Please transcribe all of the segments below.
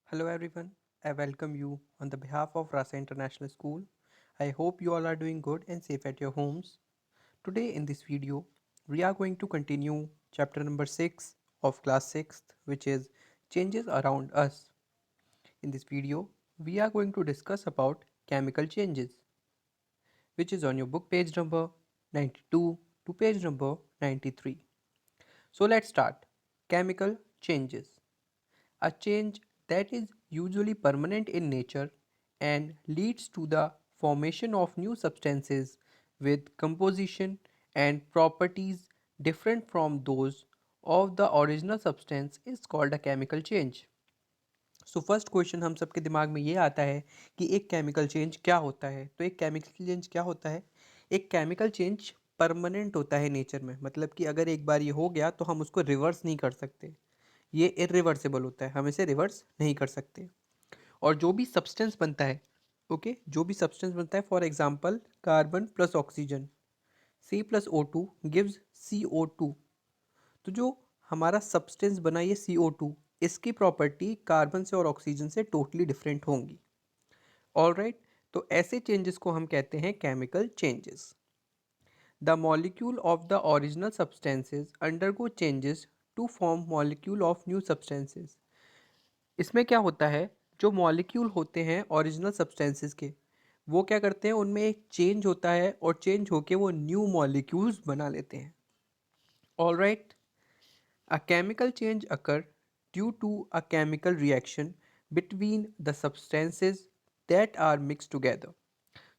Hello everyone, I welcome you on the behalf of Rasa International School. I hope you all are doing good and safe at your homes. Today in this video, we are going to continue chapter number 6 of class 6th, which is changes around us. In this video, we are going to discuss about chemical changes, which is on your book page number 92 to page number 93. So let's start. Chemical changes. A change that is usually permanent in nature and leads to the formation of new substances with composition and properties different from those of the original substance is called a chemical change. So first question हम सबके दिमाग में ये आता है कि एक chemical change क्या होता है। तो एक केमिकल चेंज क्या होता है? एक केमिकल चेंज परमानेंट होता है नेचर में, मतलब कि अगर एक बार ये हो गया तो हम उसको रिवर्स नहीं कर सकते। ये इरिवर्सिबल होता है, हम इसे रिवर्स नहीं कर सकते। और जो भी सब्सटेंस बनता है, ओके, जो भी सब्सटेंस बनता है, for example carbon plus oxygen, C+O2 gives CO2। तो जो हमारा सब्सटेंस बना ये CO2, इसकी प्रॉपर्टी कार्बन से और ऑक्सीजन से टोटली डिफरेंट होंगी। ऑलराइट, तो ऐसे चेंजेस को हम कहते हैं chemical changes. The molecule of the original substances undergo changes to form molecule of new substances. इसमें क्या होता है, जो मॉलिक्यूल होते हैं ओरिजिनल सब्सटेंसेस के, वो क्या करते हैं, उनमें एक चेंज होता है और चेंज होके वो न्यू मॉलिक्यूल्स बना लेते हैं। Alright, a chemical change occur due to a chemical reaction between the substances that are mixed together.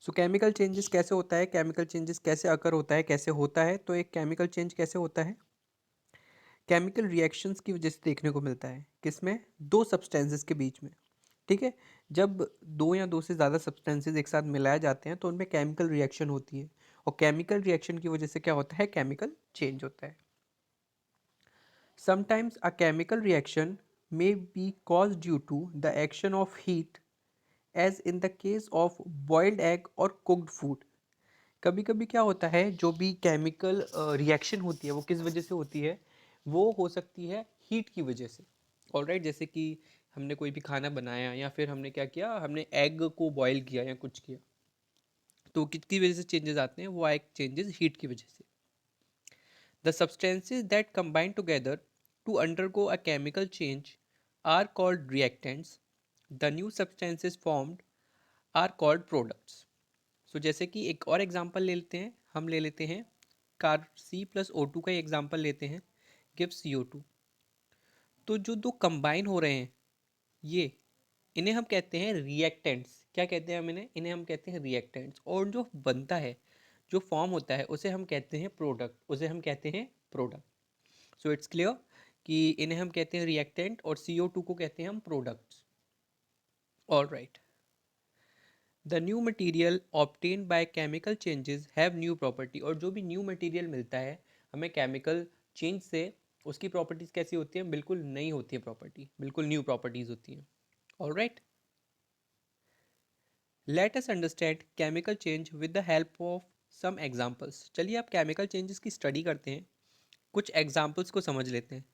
So chemical changes कैसे होता है, केमिकल चेंजेस कैसे अकर होता है, कैसे होता है? तो एक केमिकल चेंज कैसे होता है? केमिकल रिएक्शंस की वजह से देखने को मिलता है। किसमें? दो सब्सटेंसेस के बीच में। ठीक है, जब दो या दो से ज़्यादा सब्सटेंसेस एक साथ मिलाए जाते हैं तो उनमें केमिकल रिएक्शन होती है, और केमिकल रिएक्शन की वजह से क्या होता है? केमिकल चेंज होता है। Sometimes a chemical reaction may be caused due to the action of heat, as in the case of boiled egg or cooked food. कभी कभी क्या होता है, जो भी केमिकल रिएक्शन होती है वो किस वजह से होती है? वो हो सकती है हीट की वजह से। ऑलराइट, जैसे कि हमने कोई भी खाना बनाया या फिर हमने क्या किया, हमने एग को बॉयल किया या कुछ किया, तो किसकी वजह से चेंजेस आते हैं? वो आए चेंजेस हीट की वजह से। The substances that combine together to undergo a chemical change are called reactants. The new substances formed are called products. So जैसे कि एक और एग्जांपल ले लेते हैं, हम ले लेते हैं कार C+O2 का एग्जांपल लेते हैं, गिव CO2। तो जो दो कंबाइन हो रहे हैं, ये इन्हें हम कहते हैं रिएक्टेंट्स। क्या कहते हैं हम इन्हें? इन्हें हम कहते हैं रिएक्टेंट्स। और जो बनता है, जो फॉर्म होता है, उसे हम कहते हैं प्रोडक्ट, उसे हम कहते हैं प्रोडक्ट। सो इट्स क्लियर कि इन्हें हम कहते हैं रिएक्टेंट और CO2 को कहते हैं हम products. All right, the new material obtain by chemical changes have new property. और जो भी न्यू मटीरियल मिलता है हमें केमिकल चेंज से, उसकी प्रॉपर्टीज कैसी होती हैं? बिल्कुल नई होती है प्रॉपर्टी, बिल्कुल न्यू प्रॉपर्टीज होती हैं। All right, let us understand chemical change with the help of some examples. चलिए आप केमिकल चेंजेस की स्टडी करते हैं, कुछ एग्जाम्पल्स को समझ लेते हैं,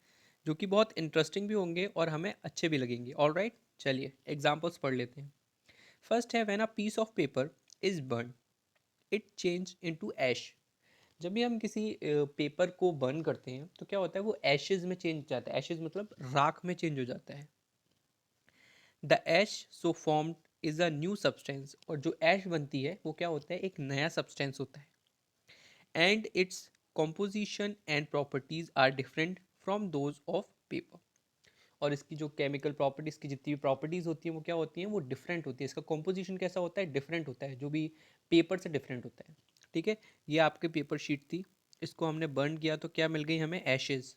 जो कि बहुत इंटरेस्टिंग भी होंगे और हमें अच्छे भी लगेंगे। ऑल राइट, चलिए एग्जाम्पल्स पढ़ लेते हैं। फर्स्ट है, when a piece of paper is burn it change into ash. जब भी हम किसी पेपर को बर्न करते हैं तो क्या होता है? वो एशेज में चेंज हो जाता है। एशेज मतलब राख में चेंज हो जाता है। The ash so formed is a new substance. और जो ऐश बनती है वो क्या होता है? एक नया सब्सटेंस होता है। And its composition and properties are different from those of paper. और इसकी जो केमिकल प्रॉपर्टीज की जितनी भी प्रॉपर्टीज होती हैं वो क्या होती हैं? वो डिफरेंट होती है। इसका कॉम्पोजिशन कैसा होता है? डिफरेंट होता है, जो भी पेपर से डिफरेंट होता है। ठीक है, ये आपके पेपर शीट थी, इसको हमने बर्न किया तो क्या मिल गई हमें? एशेज।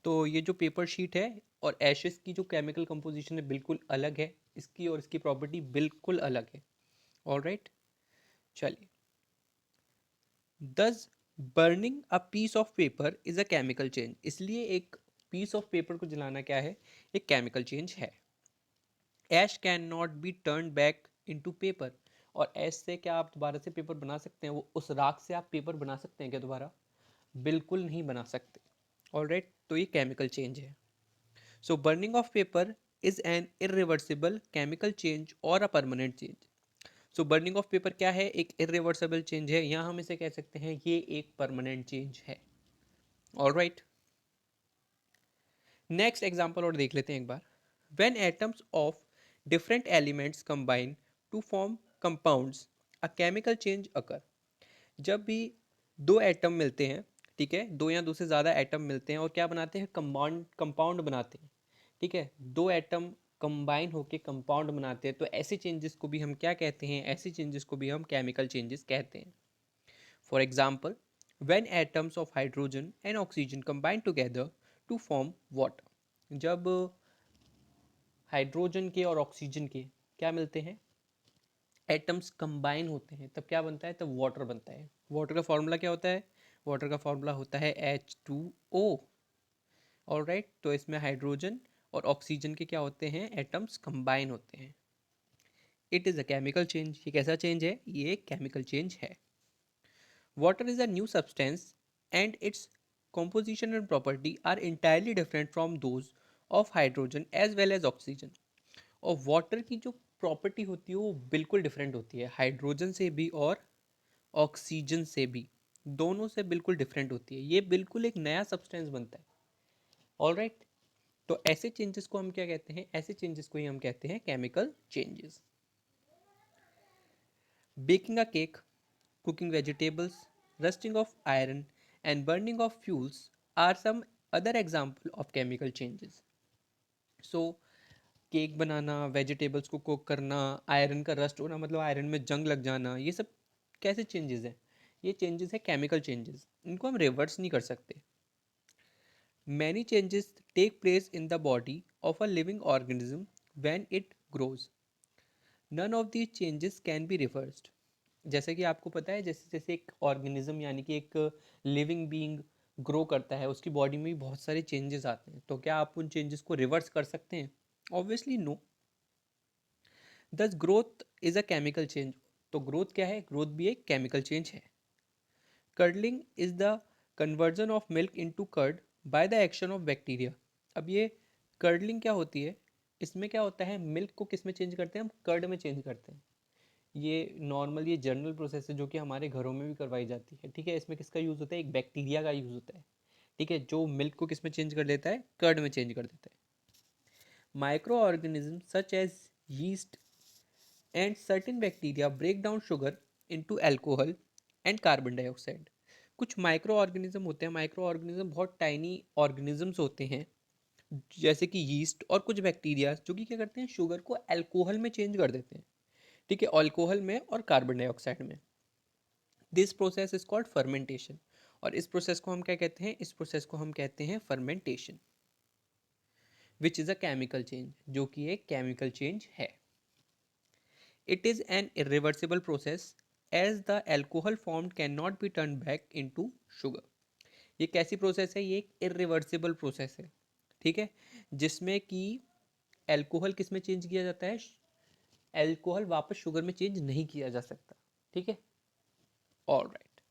तो ये जो पेपर शीट है और एशेज की जो केमिकल कंपोजिशन है बिल्कुल अलग है, इसकी और इसकी प्रॉपर्टी बिल्कुल अलग है। ऑल राइट, चलिए, thus burning a piece of paper is a chemical change. इसलिए एक पीस ऑफ पेपर को जलाना क्या है? एक केमिकल चेंज है। Ash can not be turn back into paper. और ऐश से क्या आप दोबारा से पेपर बना सकते हैं? वो उस राख से आप पेपर बना सकते हैं क्या दोबारा? बिल्कुल नहीं बना सकते। ऑलराइट, तो ये केमिकल चेंज है। So burning of paper is an irreversible chemical change और a permanent change. So burning of paper क्या है, एक इरिवर्सिबल चेंज है, यहाँ हम इसे कह सकते हैं ये एक परमानेंट चेंज है. ऑलराइट, नेक्स्ट एग्जांपल और देख लेते हैं एक बार. When atoms of different elements combine to form compounds a chemical change occur. जब भी दो एटम मिलते हैं, ठीक है, दो या दो से ज़्यादा एटम मिलते हैं और क्या बनाते हैं, कंपाउंड बनाते हैं. ठीक है, दो एटम कंबाइन होके कंपाउंड बनाते हैं, तो ऐसे चेंजेस को भी हम क्या कहते हैं, ऐसे चेंजेस को भी हम केमिकल चेंजेस कहते हैं. For example, when atoms of hydrogen and oxygen combine together to form water. जब हाइड्रोजन के और ऑक्सीजन के क्या मिलते हैं, एटम्स कंबाइन होते हैं, तब क्या बनता है, तब वाटर बनता है. वाटर का फॉर्मूला क्या होता है, वाटर का फॉर्मूला होता है H2O. ऑलराइट, तो इसमें हाइड्रोजन और ऑक्सीजन के क्या होते हैं, एटम्स कंबाइन होते हैं. It is a chemical change. ये कैसा चेंज है, ये एक केमिकल चेंज है. Water is a new substance and its composition and property are entirely different from those of hydrogen as well as oxygen. और water की जो प्रॉपर्टी होती है वो बिल्कुल डिफरेंट होती है, हाइड्रोजन से भी और ऑक्सीजन से भी, दोनों से बिल्कुल डिफरेंट होती है. ये बिल्कुल एक नया सब्सटेंस बनता है. Alright right? तो ऐसे चेंजेस को हम क्या कहते हैं, ऐसे चेंजेस को ही हम कहते हैं chemical changes. Baking a cake, cooking vegetables, rusting of iron, and burning of fuels are some other example of chemical changes. So cake banana, vegetables को कुक करना, आयरन का रस्ट होना मतलब आयरन में जंग लग जाना, ये सब कैसे चेंजेस हैं, ये चेंजेस है केमिकल चेंजेस. इनको हम रिवर्स नहीं कर सकते. Many changes take place in the body of a living organism when it grows. None of these changes can be reversed. जैसे कि आपको पता है, जैसे जैसे एक ऑर्गेनिज्म यानी कि एक लिविंग बीइंग ग्रो करता है, उसकी बॉडी में भी बहुत सारे चेंजेस आते हैं, तो क्या आप उन चेंजेस को रिवर्स कर सकते हैं, obviously no. Thus growth is a chemical change. तो ग्रोथ क्या है, ग्रोथ भी एक केमिकल चेंज है. Curdling is the conversion of milk into curd by the action of bacteria. अब ये कर्डलिंग क्या होती है, इसमें क्या होता है, मिल्क को किस में चेंज करते हैं, हम कर्ड में चेंज करते हैं. ये नॉर्मल, ये जनरल प्रोसेस है जो कि हमारे घरों में भी करवाई जाती है. ठीक है, इसमें किसका यूज़ होता है, एक बैक्टीरिया का यूज़ होता है. ठीक है, जो मिल्क को किस में चेंज कर देता है, कर्ड में चेंज कर देता है. Microorganism such as yeast and certain bacteria break down sugar into alcohol and carbon dioxide. कुछ माइक्रो ऑर्गेनिज्म होते हैं, माइक्रो ऑर्गेनिज्म बहुत टाइनी ऑर्गेनिजम्स होते हैं, जैसे कि यीस्ट और कुछ बैक्टीरिया, जो कि क्या करते हैं, शुगर को अल्कोहल में चेंज कर देते हैं. ठीक है, अल्कोहल में और कार्बन डाइऑक्साइड में. This process is called fermentation. और इस प्रोसेस को हम क्या कहते हैं, इस प्रोसेस को हम कहते हैं fermentation, which is a chemical change, जो कि एक केमिकल चेंज है. It is an irreversible process as the alcohol form can not be turn back into sugar. ये कैसी प्रोसेस है, ये एक इरिवर्सिबल प्रोसेस है. ठीक है, जिसमें कि एल्कोहल किस में चेंज किया जाता है, एल्कोहल वापस शुगर में चेंज नहीं किया जा सकता. ठीक है, ऑलराइट.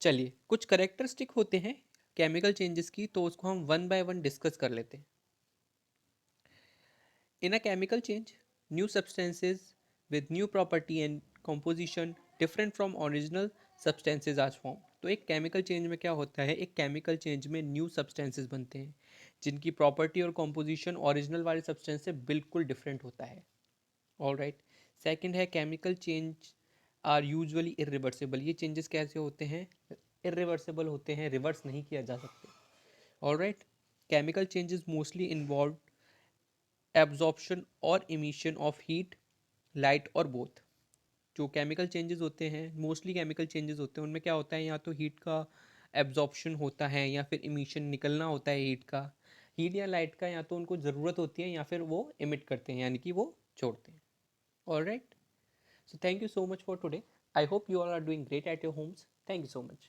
चलिए, कुछ करेक्टरिस्टिक होते हैं केमिकल चेंजेस की, तो उसको हम वन बाय वन डिस्कस कर लेते हैं. In a chemical change, new substances with new property and composition different from original substances are form. तो एक केमिकल चेंज में क्या होता है, एक केमिकल चेंज में न्यू सब्सटेंसेज बनते हैं जिनकी प्रॉपर्टी और कॉम्पोजिशन ओरिजिनल वाले सब्सटेंस से बिल्कुल डिफरेंट होता है. All right. सेकेंड है, chemical change are usually irreversible. ये चेंजेस कैसे होते हैं, इरिवर्सिबल होते हैं, रिवर्स नहीं किया जा सकते. All right. Chemical changes mostly involve absorption और इमिशन ऑफ हीट, लाइट और बोथ. जो केमिकल चेंजेस होते हैं, मोस्टली केमिकल चेंजेस होते हैं, उनमें क्या होता है, या तो हीट का एब्जॉर्प्शन होता है या फिर इमिशन निकलना होता है हीट का, हीट या लाइट का, या तो उनको ज़रूरत होती है या फिर वो इमिट करते हैं, यानी कि वो छोड़ते हैं. All right. So thank you so much for today. I hope you all are doing great at your homes. Thank you so much.